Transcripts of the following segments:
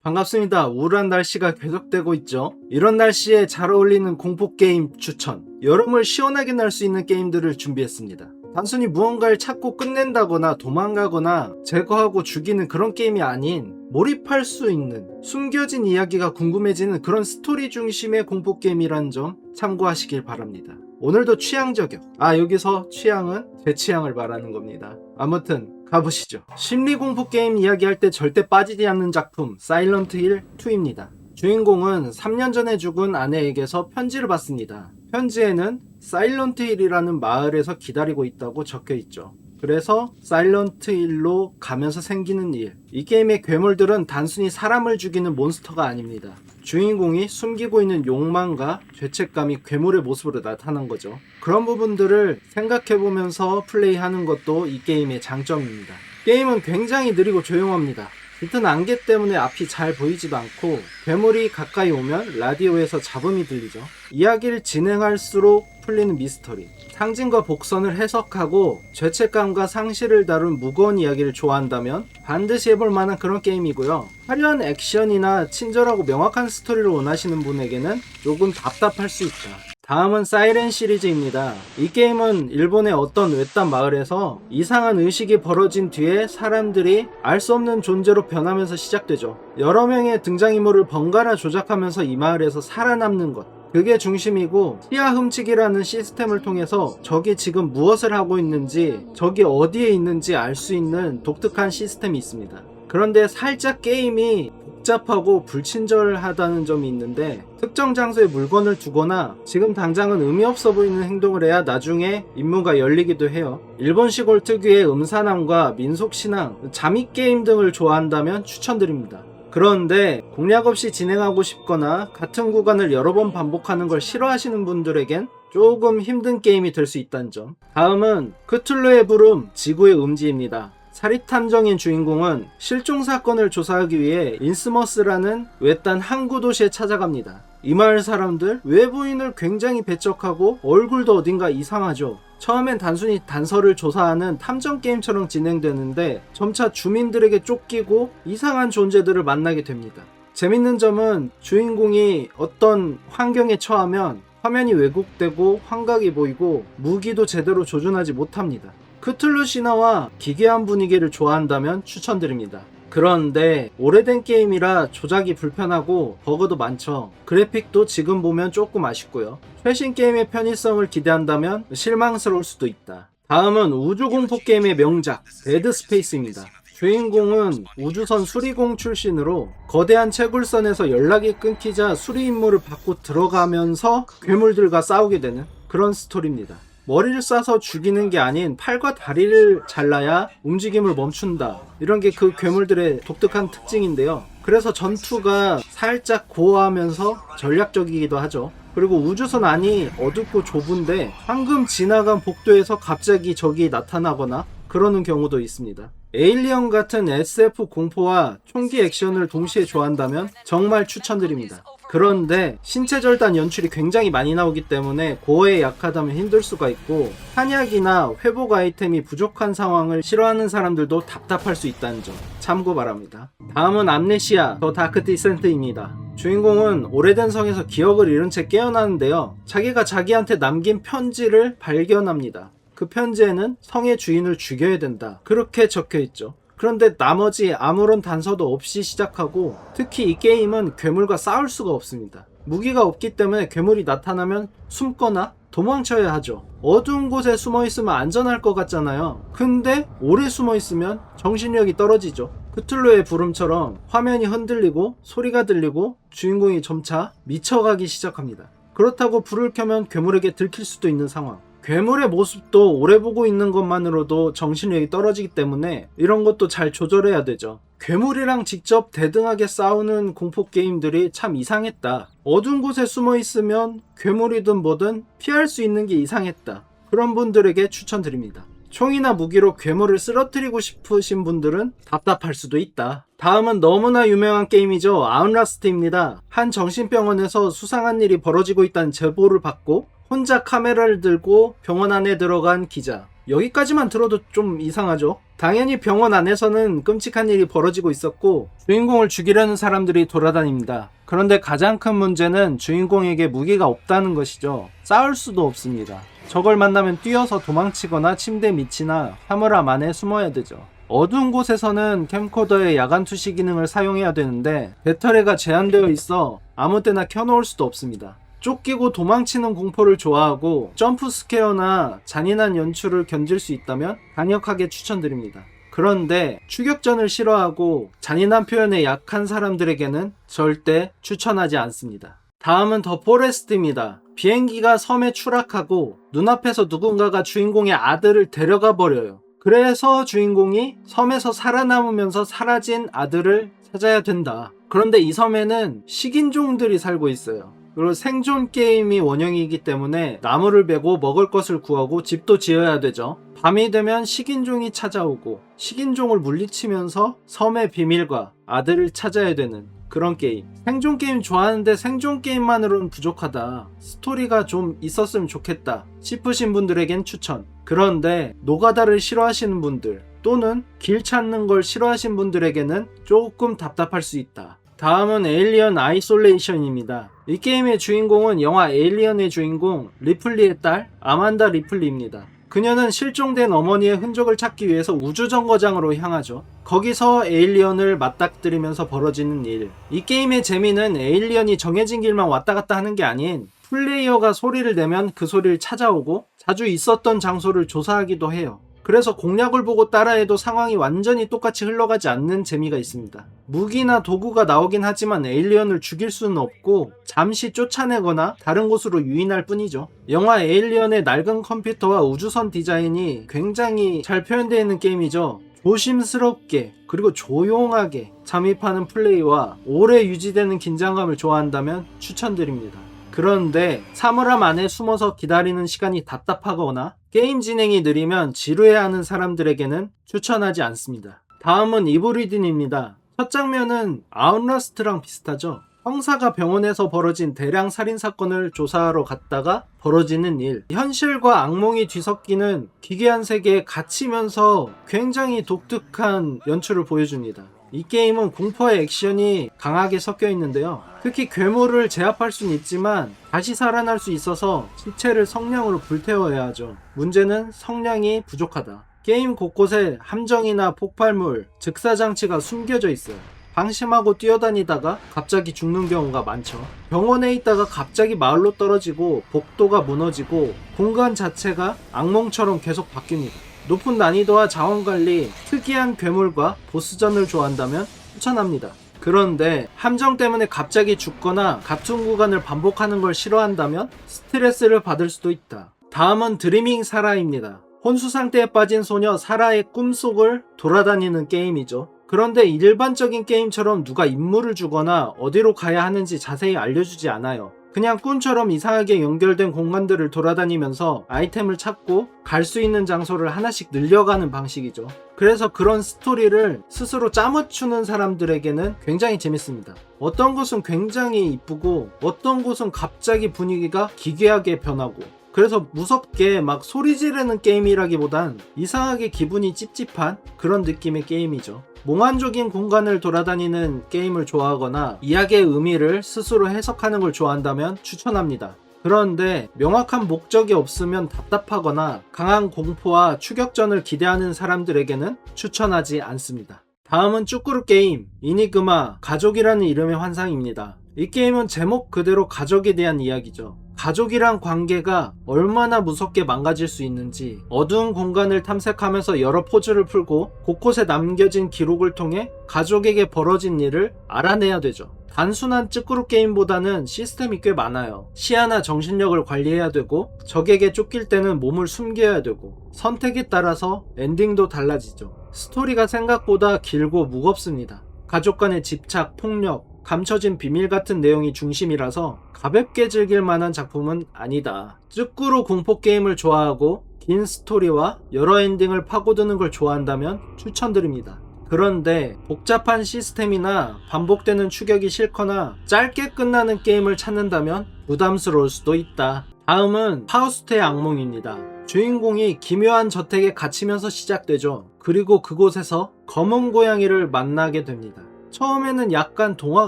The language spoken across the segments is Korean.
반갑습니다. 우울한 날씨가 계속되고 있죠. 이런 날씨에 잘 어울리는 공포게임 추천, 여름을 시원하게 날 수 있는 게임들을 준비했습니다. 단순히 무언가를 찾고 끝낸다거나 도망가거나 제거하고 죽이는 그런 게임이 아닌 몰입할 수 있는 숨겨진 이야기가 궁금해지는 그런 스토리 중심의 공포게임이라는 점 참고하시길 바랍니다. 오늘도 취향 저격. 여기서 취향은 제 취향을 말하는 겁니다. 아무튼 가보시죠. 심리공포 게임 이야기할 때 절대 빠지지 않는 작품 사일런트 힐 2입니다. 주인공은 3년 전에 죽은 아내에게서 편지를 받습니다. 편지에는 사일런트 힐이라는 마을에서 기다리고 있다고 적혀 있죠. 그래서 사일런트 힐로 가면서 생기는 일. 이 게임의 괴물들은 단순히 사람을 죽이는 몬스터가 아닙니다. 주인공이 숨기고 있는 욕망과 죄책감이 괴물의 모습으로 나타난 거죠. 그런 부분들을 생각해보면서 플레이하는 것도 이 게임의 장점입니다. 게임은 굉장히 느리고 조용합니다. 짙은 안개 때문에 앞이 잘 보이지도 않고 괴물이 가까이 오면 라디오에서 잡음이 들리죠. 이야기를 진행할수록 풀리는 미스터리, 상징과 복선을 해석하고 죄책감과 상실을 다룬 무거운 이야기를 좋아한다면 반드시 해볼 만한 그런 게임이고요. 화려한 액션이나 친절하고 명확한 스토리를 원하시는 분에게는 조금 답답할 수 있다. 다음은 사이렌 시리즈입니다. 이 게임은 일본의 어떤 외딴 마을에서 이상한 의식이 벌어진 뒤에 사람들이 알 수 없는 존재로 변하면서 시작되죠. 여러 명의 등장인물을 번갈아 조작하면서 이 마을에서 살아남는 것, 그게 중심이고, 시야 훔치기라는 시스템을 통해서 적이 지금 무엇을 하고 있는지, 적이 어디에 있는지 알 수 있는 독특한 시스템이 있습니다. 그런데 살짝 게임이 복잡하고 불친절하다는 점이 있는데, 특정 장소에 물건을 두거나 지금 당장은 의미 없어 보이는 행동을 해야 나중에 임무가 열리기도 해요. 일본 시골 특유의 음산함과 민속신앙, 잠입게임 등을 좋아한다면 추천드립니다. 그런데 공략 없이 진행하고 싶거나 같은 구간을 여러 번 반복하는 걸 싫어하시는 분들에겐 조금 힘든 게임이 될 수 있다는 점. 다음은 크툴루의 부름, 지구의 음지입니다. 사립탐정인 주인공은 실종 사건을 조사하기 위해 인스머스라는 외딴 항구 도시에 찾아갑니다. 이 마을 사람들 외부인을 굉장히 배척하고 얼굴도 어딘가 이상하죠. 처음엔 단순히 단서를 조사하는 탐정 게임처럼 진행되는데 점차 주민들에게 쫓기고 이상한 존재들을 만나게 됩니다. 재밌는 점은 주인공이 어떤 환경에 처하면 화면이 왜곡되고 환각이 보이고 무기도 제대로 조준하지 못합니다. 크툴루 신화와 기괴한 분위기를 좋아한다면 추천드립니다. 그런데 오래된 게임이라 조작이 불편하고 버그도 많죠. 그래픽도 지금 보면 조금 아쉽고요. 최신 게임의 편의성을 기대한다면 실망스러울 수도 있다. 다음은 우주공포 게임의 명작 데드 스페이스입니다. 주인공은 우주선 수리공 출신으로 거대한 채굴선에서 연락이 끊기자 수리 임무를 받고 들어가면서 괴물들과 싸우게 되는 그런 스토리입니다. 머리를 쏴서 죽이는 게 아닌 팔과 다리를 잘라야 움직임을 멈춘다. 이런 게 그 괴물들의 독특한 특징인데요. 그래서 전투가 살짝 고어하면서 전략적이기도 하죠. 그리고 우주선 안이 어둡고 좁은데 방금 지나간 복도에서 갑자기 적이 나타나거나 그러는 경우도 있습니다. 에일리언 같은 SF 공포와 총기 액션을 동시에 좋아한다면 정말 추천드립니다. 그런데 신체 절단 연출이 굉장히 많이 나오기 때문에 고어에 약하다면 힘들 수가 있고, 한약이나 회복 아이템이 부족한 상황을 싫어하는 사람들도 답답할 수 있다는 점 참고 바랍니다. 다음은 암네시아 더 다크 디센트입니다. 주인공은 오래된 성에서 기억을 잃은 채 깨어나는데요. 자기가 자기한테 남긴 편지를 발견합니다. 그 편지에는 성의 주인을 죽여야 된다, 그렇게 적혀있죠. 그런데 나머지 아무런 단서도 없이 시작하고, 특히 이 게임은 괴물과 싸울 수가 없습니다. 무기가 없기 때문에 괴물이 나타나면 숨거나 도망쳐야 하죠. 어두운 곳에 숨어 있으면 안전할 것 같잖아요. 근데 오래 숨어 있으면 정신력이 떨어지죠. 크툴루의 부름처럼 화면이 흔들리고 소리가 들리고 주인공이 점차 미쳐가기 시작합니다. 그렇다고 불을 켜면 괴물에게 들킬 수도 있는 상황. 괴물의 모습도 오래 보고 있는 것만으로도 정신력이 떨어지기 때문에 이런 것도 잘 조절해야 되죠. 괴물이랑 직접 대등하게 싸우는 공포 게임들이 참 이상했다. 어두운 곳에 숨어 있으면 괴물이든 뭐든 피할 수 있는 게 이상했다. 그런 분들에게 추천드립니다. 총이나 무기로 괴물을 쓰러뜨리고 싶으신 분들은 답답할 수도 있다. 다음은 너무나 유명한 게임이죠. 아웃라스트입니다. 한 정신병원에서 수상한 일이 벌어지고 있다는 제보를 받고 혼자 카메라를 들고 병원 안에 들어간 기자. 여기까지만 들어도 좀 이상하죠? 당연히 병원 안에서는 끔찍한 일이 벌어지고 있었고 주인공을 죽이려는 사람들이 돌아다닙니다. 그런데 가장 큰 문제는 주인공에게 무기가 없다는 것이죠. 싸울 수도 없습니다. 적을 만나면 뛰어서 도망치거나 침대 밑이나 사물함 안에 숨어야 되죠. 어두운 곳에서는 캠코더의 야간 투시 기능을 사용해야 되는데 배터리가 제한되어 있어 아무 때나 켜놓을 수도 없습니다. 쫓기고 도망치는 공포를 좋아하고 점프 스퀘어나 잔인한 연출을 견딜 수 있다면 강력하게 추천드립니다. 그런데 추격전을 싫어하고 잔인한 표현에 약한 사람들에게는 절대 추천하지 않습니다. 다음은 더 포레스트입니다. 비행기가 섬에 추락하고 눈앞에서 누군가가 주인공의 아들을 데려가 버려요. 그래서 주인공이 섬에서 살아남으면서 사라진 아들을 찾아야 된다. 그런데 이 섬에는 식인종들이 살고 있어요. 그리고 생존 게임이 원형이기 때문에 나무를 베고 먹을 것을 구하고 집도 지어야 되죠. 밤이 되면 식인종이 찾아오고 식인종을 물리치면서 섬의 비밀과 아들을 찾아야 되는 그런 게임. 생존 게임 좋아하는데 생존 게임만으로는 부족하다. 스토리가 좀 있었으면 좋겠다 싶으신 분들에겐 추천. 그런데 노가다를 싫어하시는 분들 또는 길 찾는 걸 싫어하시는 분들에게는 조금 답답할 수 있다. 다음은 에일리언 아이솔레이션입니다. 이 게임의 주인공은 영화 에일리언의 주인공 리플리의 딸 아만다 리플리입니다. 그녀는 실종된 어머니의 흔적을 찾기 위해서 우주정거장으로 향하죠. 거기서 에일리언을 맞닥뜨리면서 벌어지는 일. 이 게임의 재미는 에일리언이 정해진 길만 왔다 갔다 하는 게 아닌 플레이어가 소리를 내면 그 소리를 찾아오고 자주 있었던 장소를 조사하기도 해요. 그래서 공략을 보고 따라해도 상황이 완전히 똑같이 흘러가지 않는 재미가 있습니다. 무기나 도구가 나오긴 하지만 에일리언을 죽일 수는 없고 잠시 쫓아내거나 다른 곳으로 유인할 뿐이죠. 영화 에일리언의 낡은 컴퓨터와 우주선 디자인이 굉장히 잘 표현되어 있는 게임이죠. 조심스럽게 그리고 조용하게 잠입하는 플레이와 오래 유지되는 긴장감을 좋아한다면 추천드립니다. 그런데 사물함 안에 숨어서 기다리는 시간이 답답하거나 게임 진행이 느리면 지루해하는 사람들에게는 추천하지 않습니다. 다음은 이브리딘입니다. 첫 장면은 아웃라스트랑 비슷하죠. 형사가 병원에서 벌어진 대량 살인사건을 조사하러 갔다가 벌어지는 일. 현실과 악몽이 뒤섞이는 기괴한 세계에 갇히면서 굉장히 독특한 연출을 보여줍니다. 이 게임은 공포와 액션이 강하게 섞여 있는데요. 특히 괴물을 제압할 수는 있지만 다시 살아날 수 있어서 시체를 성냥으로 불태워야 하죠. 문제는 성냥이 부족하다. 게임 곳곳에 함정이나 폭발물, 즉사장치가 숨겨져 있어요. 방심하고 뛰어다니다가 갑자기 죽는 경우가 많죠. 병원에 있다가 갑자기 마을로 떨어지고 복도가 무너지고 공간 자체가 악몽처럼 계속 바뀝니다. 높은 난이도와 자원관리, 특이한 괴물과 보스전을 좋아한다면 추천합니다. 그런데 함정 때문에 갑자기 죽거나 같은 구간을 반복하는 걸 싫어한다면 스트레스를 받을 수도 있다. 다음은 드리밍 사라입니다. 혼수 상태에 빠진 소녀 사라의 꿈속을 돌아다니는 게임이죠. 그런데 일반적인 게임처럼 누가 임무를 주거나 어디로 가야 하는지 자세히 알려주지 않아요. 그냥 꿈처럼 이상하게 연결된 공간들을 돌아다니면서 아이템을 찾고 갈 수 있는 장소를 하나씩 늘려가는 방식이죠. 그래서 그런 스토리를 스스로 짜맞추는 사람들에게는 굉장히 재밌습니다. 어떤 곳은 굉장히 이쁘고 어떤 곳은 갑자기 분위기가 기괴하게 변하고 그래서 무섭게 막 소리 지르는 게임이라기보단 이상하게 기분이 찝찝한 그런 느낌의 게임이죠. 몽환적인 공간을 돌아다니는 게임을 좋아하거나 이야기의 의미를 스스로 해석하는 걸 좋아한다면 추천합니다. 그런데 명확한 목적이 없으면 답답하거나 강한 공포와 추격전을 기대하는 사람들에게는 추천하지 않습니다. 다음은 쭈꾸루 게임 이니그마 가족이라는 이름의 환상입니다. 이 게임은 제목 그대로 가족에 대한 이야기죠. 가족이란 관계가 얼마나 무섭게 망가질 수 있는지 어두운 공간을 탐색하면서 여러 포즈를 풀고 곳곳에 남겨진 기록을 통해 가족에게 벌어진 일을 알아내야 되죠. 단순한 쭈꾸루 게임보다는 시스템이 꽤 많아요. 시야나 정신력을 관리해야 되고 적에게 쫓길 때는 몸을 숨겨야 되고 선택에 따라서 엔딩도 달라지죠. 스토리가 생각보다 길고 무겁습니다. 가족 간의 집착, 폭력, 감춰진 비밀 같은 내용이 중심이라서 가볍게 즐길 만한 작품은 아니다. 쭈꾸루 공포 게임을 좋아하고 긴 스토리와 여러 엔딩을 파고드는 걸 좋아한다면 추천드립니다. 그런데 복잡한 시스템이나 반복되는 추격이 싫거나 짧게 끝나는 게임을 찾는다면 부담스러울 수도 있다. 다음은 파우스트의 악몽입니다. 주인공이 기묘한 저택에 갇히면서 시작되죠. 그리고 그곳에서 검은 고양이를 만나게 됩니다. 처음에는 약간 동화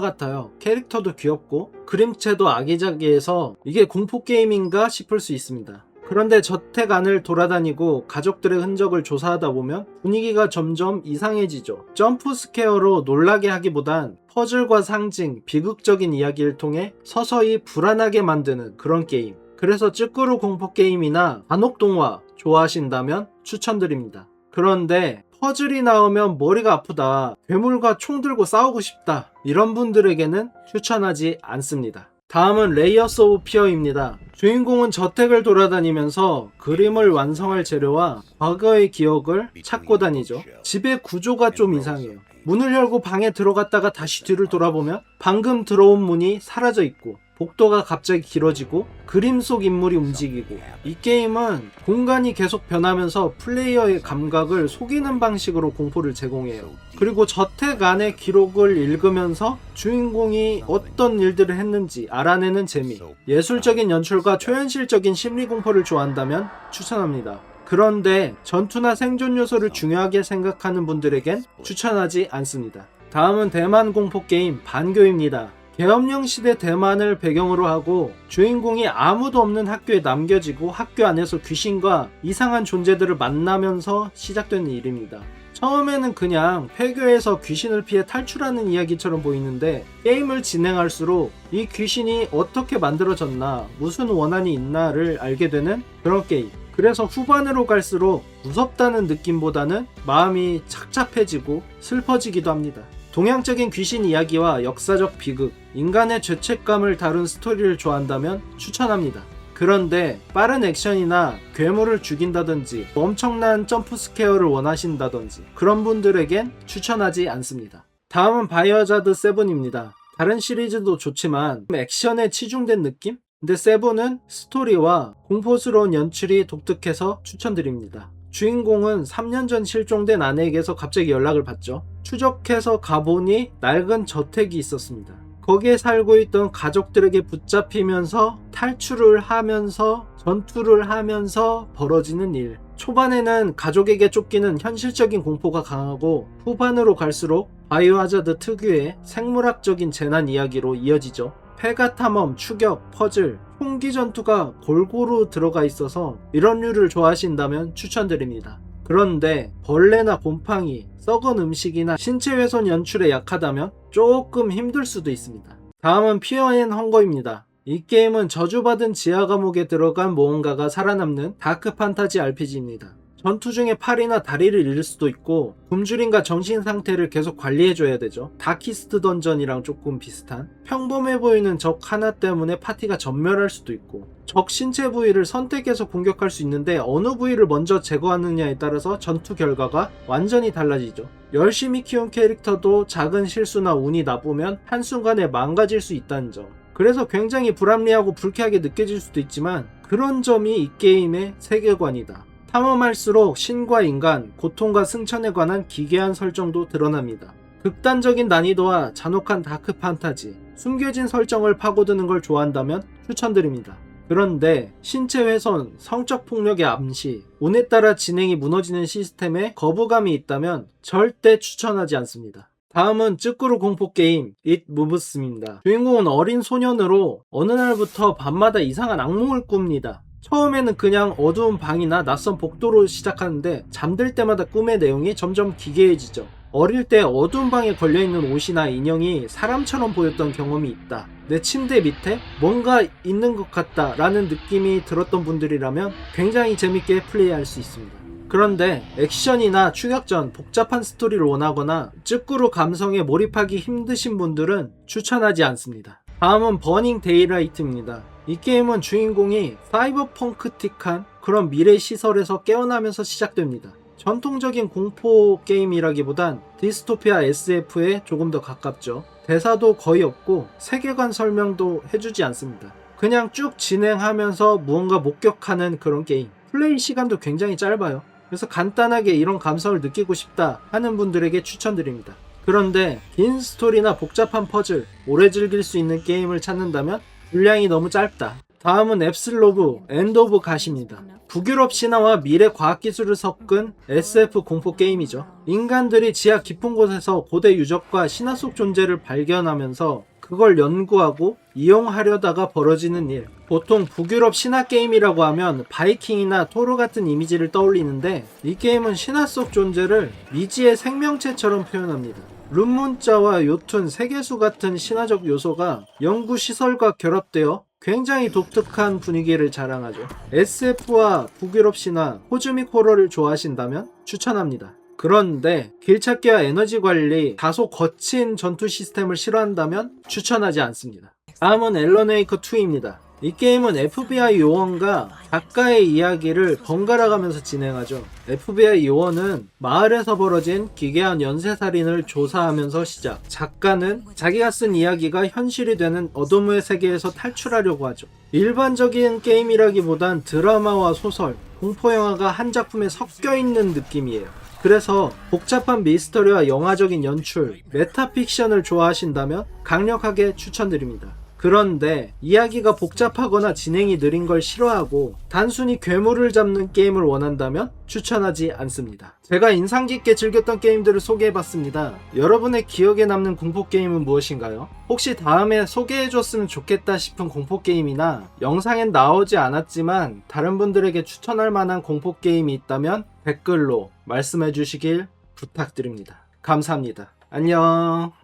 같아요. 캐릭터도 귀엽고 그림체도 아기자기해서 이게 공포게임인가 싶을 수 있습니다. 그런데 저택 안을 돌아다니고 가족들의 흔적을 조사하다 보면 분위기가 점점 이상해지죠. 점프 스퀘어로 놀라게 하기보단 퍼즐과 상징, 비극적인 이야기를 통해 서서히 불안하게 만드는 그런 게임. 그래서 찌끄루 공포게임이나 간혹동화 좋아하신다면 추천드립니다. 그런데 퍼즐이 나오면 머리가 아프다, 괴물과 총 들고 싸우고 싶다, 이런 분들에게는 추천하지 않습니다. 다음은 레이어스 오브 피어입니다. 주인공은 저택을 돌아다니면서 그림을 완성할 재료와 과거의 기억을 찾고 다니죠. 집의 구조가 좀 이상해요. 문을 열고 방에 들어갔다가 다시 뒤를 돌아보면 방금 들어온 문이 사라져 있고 복도가 갑자기 길어지고 그림 속 인물이 움직이고, 이 게임은 공간이 계속 변하면서 플레이어의 감각을 속이는 방식으로 공포를 제공해요. 그리고 저택 안의 기록을 읽으면서 주인공이 어떤 일들을 했는지 알아내는 재미, 예술적인 연출과 초현실적인 심리공포를 좋아한다면 추천합니다. 그런데 전투나 생존 요소를 중요하게 생각하는 분들에겐 추천하지 않습니다. 다음은 대만 공포게임 반교입니다. 계엄령 시대 대만을 배경으로 하고 주인공이 아무도 없는 학교에 남겨지고 학교 안에서 귀신과 이상한 존재들을 만나면서 시작되는 일입니다. 처음에는 그냥 폐교에서 귀신을 피해 탈출하는 이야기처럼 보이는데 게임을 진행할수록 이 귀신이 어떻게 만들어졌나, 무슨 원한이 있나를 알게 되는 그런 게임. 그래서 후반으로 갈수록 무섭다는 느낌보다는 마음이 착잡해지고 슬퍼지기도 합니다. 동양적인 귀신 이야기와 역사적 비극, 인간의 죄책감을 다룬 스토리를 좋아한다면 추천합니다. 그런데 빠른 액션이나 괴물을 죽인다든지 엄청난 점프 스퀘어를 원하신다든지 그런 분들에겐 추천하지 않습니다. 다음은 바이오하자드 7입니다. 다른 시리즈도 좋지만 액션에 치중된 느낌? 근데 7은 스토리와 공포스러운 연출이 독특해서 추천드립니다. 주인공은 3년 전 실종된 아내에게서 갑자기 연락을 받죠. 추적해서 가보니 낡은 저택이 있었습니다. 거기에 살고 있던 가족들에게 붙잡히면서 탈출을 하면서 전투를 하면서 벌어지는 일. 초반에는 가족에게 쫓기는 현실적인 공포가 강하고 후반으로 갈수록 바이오하자드 특유의 생물학적인 재난 이야기로 이어지죠. 폐가 탐험, 추격, 퍼즐, 총기 전투가 골고루 들어가 있어서 이런 류를 좋아하신다면 추천드립니다. 그런데 벌레나 곰팡이, 썩은 음식이나 신체 훼손 연출에 약하다면 조금 힘들 수도 있습니다. 다음은 피어 앤 헝거입니다. 이 게임은 저주받은 지하 감옥에 들어간 모험가가 살아남는 다크 판타지 RPG입니다. 전투 중에 팔이나 다리를 잃을 수도 있고 굶주림과 정신 상태를 계속 관리해줘야 되죠. 다키스트 던전이랑 조금 비슷한, 평범해 보이는 적 하나 때문에 파티가 전멸할 수도 있고, 적 신체 부위를 선택해서 공격할 수 있는데 어느 부위를 먼저 제거하느냐에 따라서 전투 결과가 완전히 달라지죠. 열심히 키운 캐릭터도 작은 실수나 운이 나쁘면 한순간에 망가질 수 있다는 점. 그래서 굉장히 불합리하고 불쾌하게 느껴질 수도 있지만 그런 점이 이 게임의 세계관이다. 탐험할수록 신과 인간, 고통과 승천에 관한 기괴한 설정도 드러납니다. 극단적인 난이도와 잔혹한 다크 판타지, 숨겨진 설정을 파고드는 걸 좋아한다면 추천드립니다. 그런데 신체 훼손, 성적 폭력의 암시, 운에 따라 진행이 무너지는 시스템에 거부감이 있다면 절대 추천하지 않습니다. 다음은 찌끄루 공포게임 It Moves입니다. 주인공은 어린 소년으로 어느 날부터 밤마다 이상한 악몽을 꿉니다. 처음에는 그냥 어두운 방이나 낯선 복도로 시작하는데 잠들 때마다 꿈의 내용이 점점 기괴해지죠. 어릴 때 어두운 방에 걸려있는 옷이나 인형이 사람처럼 보였던 경험이 있다, 내 침대 밑에 뭔가 있는 것 같다 라는 느낌이 들었던 분들이라면 굉장히 재밌게 플레이할 수 있습니다. 그런데 액션이나 추격전, 복잡한 스토리를 원하거나 찌끄루 감성에 몰입하기 힘드신 분들은 추천하지 않습니다. 다음은 버닝 데이라이트입니다. 이 게임은 주인공이 사이버펑크틱한 그런 미래 시설에서 깨어나면서 시작됩니다. 전통적인 공포 게임이라기보단 디스토피아 SF에 조금 더 가깝죠. 대사도 거의 없고 세계관 설명도 해주지 않습니다. 그냥 쭉 진행하면서 무언가 목격하는 그런 게임. 플레이 시간도 굉장히 짧아요. 그래서 간단하게 이런 감성을 느끼고 싶다 하는 분들에게 추천드립니다. 그런데 긴 스토리나 복잡한 퍼즐, 오래 즐길 수 있는 게임을 찾는다면 분량이 너무 짧다, 다음은 앱슬로브 엔드 오브 갓입니다. 북유럽 신화와 미래 과학기술을 섞은 SF 공포 게임이죠. 인간들이 지하 깊은 곳에서 고대 유적과 신화 속 존재를 발견하면서 그걸 연구하고 이용하려다가 벌어지는 일. 보통 북유럽 신화 게임이라고 하면 바이킹이나 토르 같은 이미지를 떠올리는데 이 게임은 신화 속 존재를 미지의 생명체처럼 표현합니다. 룬문자와 요툰, 세계수 같은 신화적 요소가 연구시설과 결합되어 굉장히 독특한 분위기를 자랑하죠. SF와 북유럽 신화, 코즈믹 호러를 좋아하신다면 추천합니다. 그런데 길찾기와 에너지 관리, 다소 거친 전투 시스템을 싫어한다면 추천하지 않습니다. 다음은 앨런 웨이크 2입니다. 이 게임은 FBI 요원과 작가의 이야기를 번갈아 가면서 진행하죠. FBI 요원은 마을에서 벌어진 기괴한 연쇄살인을 조사하면서 시작. 작가는 자기가 쓴 이야기가 현실이 되는 어둠의 세계에서 탈출하려고 하죠. 일반적인 게임이라기보단 드라마와 소설, 공포영화가 한 작품에 섞여 있는 느낌이에요. 그래서 복잡한 미스터리와 영화적인 연출, 메타픽션을 좋아하신다면 강력하게 추천드립니다. 그런데 이야기가 복잡하거나 진행이 느린 걸 싫어하고 단순히 괴물을 잡는 게임을 원한다면 추천하지 않습니다. 제가 인상 깊게 즐겼던 게임들을 소개해봤습니다. 여러분의 기억에 남는 공포게임은 무엇인가요? 혹시 다음에 소개해줬으면 좋겠다 싶은 공포게임이나 영상엔 나오지 않았지만 다른 분들에게 추천할 만한 공포게임이 있다면 댓글로 말씀해주시길 부탁드립니다. 감사합니다. 안녕.